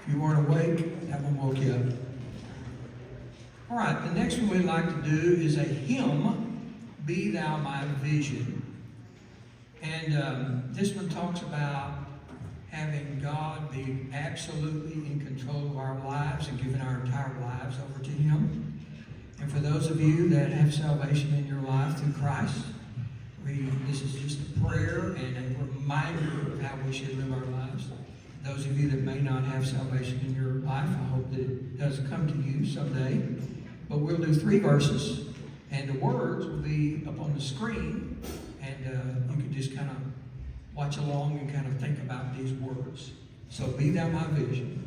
If you weren't awake, that one woke you up. All right, the next one we'd like to do is a hymn, Be Thou My Vision. And this one talks about having God be absolutely in control of our lives and giving our entire lives over to Him. And for those of you that have salvation in your life through Christ, this is just a prayer and a reminder of how we should live our lives. Those of you that may not have salvation in your life, I hope that it does come to you someday. But we'll do 3 verses, and the words will be up on the screen, and you can just kind of watch along and kind of think about these words. So, be thou my vision.